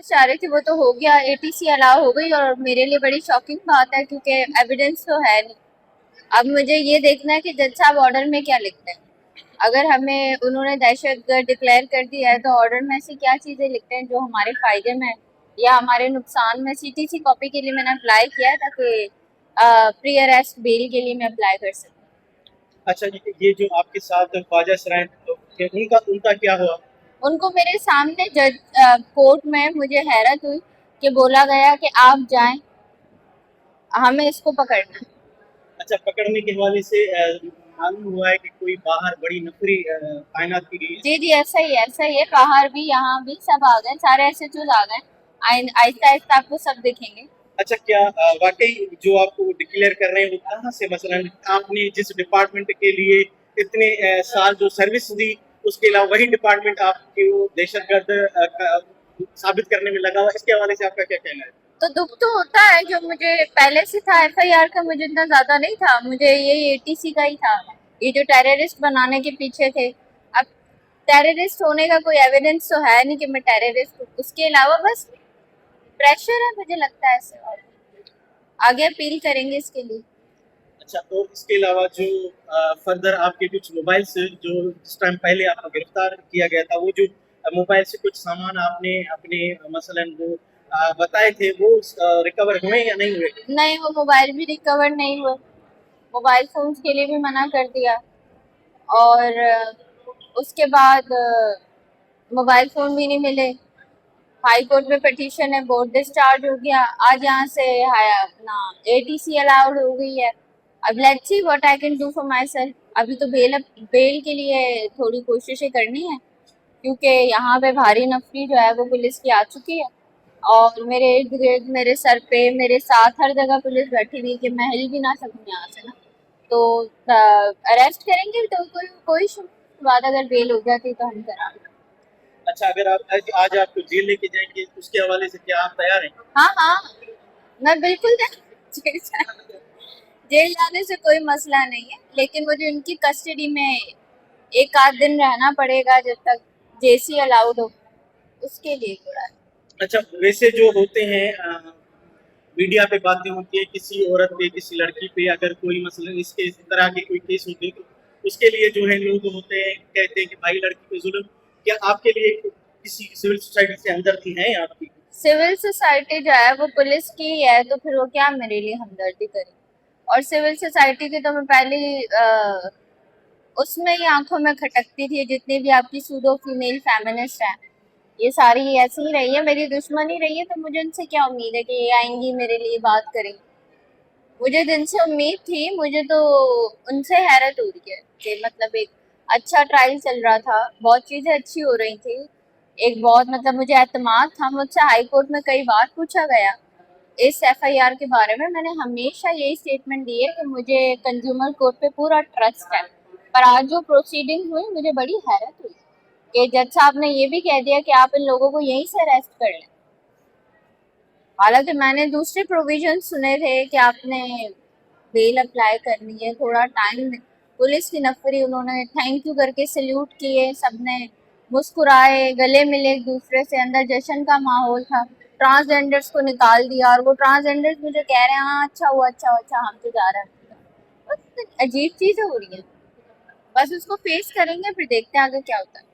चाह रही थी वो तो हो गया, एटीसी अलाउ हो गई और मेरे लिए बड़ी शॉकिंग बात है क्योंकि एविडेंस तो है नहीं। अब मुझे ये देखना है कि जज साहब ऑर्डर में क्या लिखते हैं। अगर हमें उन्होंने दहशतगर्द डिक्लेयर कर दिया है तो ऑर्डर में ऐसी क्या चीजें लिखते हैं जो हमारे फायदे में या हमारे नुकसान में। सीटीसी कॉपी के लिए मैंने अप्लाई किया है ताकि प्री अरेस्ट बेल के लिए मैं अप्लाई कर सकूं। अच्छा, ये जो आपके साथ ख्वाजा सराय तो उनका उनका क्या हुआ? उनको मेरे सामने जज कोर्ट में मुझे हैरत हुई कि बोला गया कि आप जाएं, हमें इसको पकड़ना है। अच्छा, पकड़ने के हवाले से मालूम हुआ है कि कोई बाहर बड़ी नफरी तैनात की गई है। जी जी, ऐसा ही है, बाहर भी यहाँ भी सब आ गए, सारे एसएचओ आ गए। आहिस्ता आहिस्ता आपको सब दिखेंगे। अच्छा, क्या वाकई जो आपको डिक्लेयर कर रहे हैं वो कहाँ से, मसलन आपने जिस डिपार्टमेंट के लिए इतने साल जो सर्विस दी, उसके अलावा वही डिपार्टमेंट आपके वो दहशतगर्द साबित करने में लगा हुआ, इसके हवाले से आपका क्या कहना है? तो दुख तो होता है, जो मुझे पहले से था एफआईआर का मुझे इतना ज्यादा नहीं था, मुझे ये एटीसी का ही था। ये जो टेररिस्ट बनाने के पीछे थे। अब टेररिस्ट होने का कोई एविडेंस तो है नहीं कि मैं टेररिस्ट हूँ, उसके अलावा बस प्रेशर है मुझे लगता है ऐसे। और आगे अपील करेंगे इसके लिए। अच्छा, तो इसके अलावा जो फर्दर आपके कुछ मोबाइल से जो जिस टाइम पहले आपको गिरफ्तार किया गया था, वो जो मोबाइल से कुछ सामान आपने अपने मसलन वो बताए थे, वो रिकवर हुए या नहीं हुए? नहीं, वो मोबाइल भी रिकवर नहीं हुए। मोबाइल फोन्स के लिए भी मना कर दिया। और उसके बाद मोबाइल फोन भी नहीं मिले। हाई कोर्ट में पिटीशन है, बोर्ड डिस्चार्ज हो गया। आज यहाँ से अपना एटीसी अलाउड हो गई है। अब let's see what I can do for my self. अभी तो बेल के लिए थोड़ी कोशिशें करनी है क्योंकि यहाँ पे भारी नफरी जो है वो पुलिस की आ चुकी है। और मेरे इर्द गिर्द, मेरे सर पे, मेरे साथ हर जगह पुलिस बैठी हुई है कि मैं हिल भी ना सकूँ यहाँ से ना। तो अरेस्ट करेंगे तो कोई बात, अगर बेल हो जाती तो हम कराएंगे। अच्छा, अगर आप आज आपको जेल लेके जाएंगे, उसके हवाले से क्या आप तैयार हैं? हाँ हाँ, मैं बिल्कुल जेल जाने से कोई मसला नहीं है, लेकिन मुझे उनकी कस्टडी में एक आध दिन रहना पड़ेगा जब तक जेसी अलाउड हो, उसके लिए थोड़ा है। अच्छा, वैसे जो होते हैं मीडिया पे बातें होती है किसी औरत पे, किसी लड़की पे, अगर कोई मसलन इसके इस तरह के कोई केस होते हैं, तो उसके लिए जो है लोग होते हैं, कहते हैं कि भाई लड़की पे जुल्म। क्या आपके लिए किसी सिविल सोसाइटी से हमदर्दी है आपकी? सिविल सोसाइटी जो है वो पुलिस की ही है, तो फिर वो क्या मेरे लिए हमदर्दी करे। और सिविल सोसाइटी की तो मैं पहले उसमें ही आंखों में खटकती थी। जितनी भी आपकी सूडो फीमेल फेमिनिस्ट हैं, ये सारी ऐसी ही रही है, मेरी दुश्मन ही रही है। तो मुझे उनसे क्या उम्मीद है कि ये आएंगी मेरे लिए बात करेंगी। मुझे जिनसे उम्मीद थी, मुझे तो उनसे हैरत हो रही है कि मतलब एक अच्छा ट्रायल चल रहा था, बहुत चीजें अच्छी हो रही थी। एक बहुत मतलब मुझे एतमाद था, मुझसे हाई कोर्ट में कई बार पूछा गया इस एफआईआर के बारे में। मैंने हमेशा यही स्टेटमेंट दी है कि मुझे कंज्यूमर कोर्ट पे पूरा ट्रस्ट है। पर आज जो प्रोसीडिंग हुई, मुझे बड़ी हैरत हुई कि जज साहब ने ये भी कह दिया कि आप इन लोगों को यहीं से अरेस्ट कर लें। हालांकि मैंने दूसरे प्रोविजन सुने थे कि आपने बेल अप्लाई करनी है, थोड़ा टाइम। पुलिस की नफरी, उन्होंने थैंक यू करके सल्यूट किए, सबने मुस्कुराए, गले मिले एक दूसरे से, अंदर जश्न का माहौल था। ट्रांसजेंडर्स को निकाल दिया और वो ट्रांसजेंडर्स मुझे कह रहे हैं हाँ अच्छा हुआ, अच्छा हुआ, अच्छा हम तो जा रहे हैं। बस अजीब चीजें हो रही हैं। बस उसको फेस करेंगे, फिर देखते हैं आगे क्या होता है।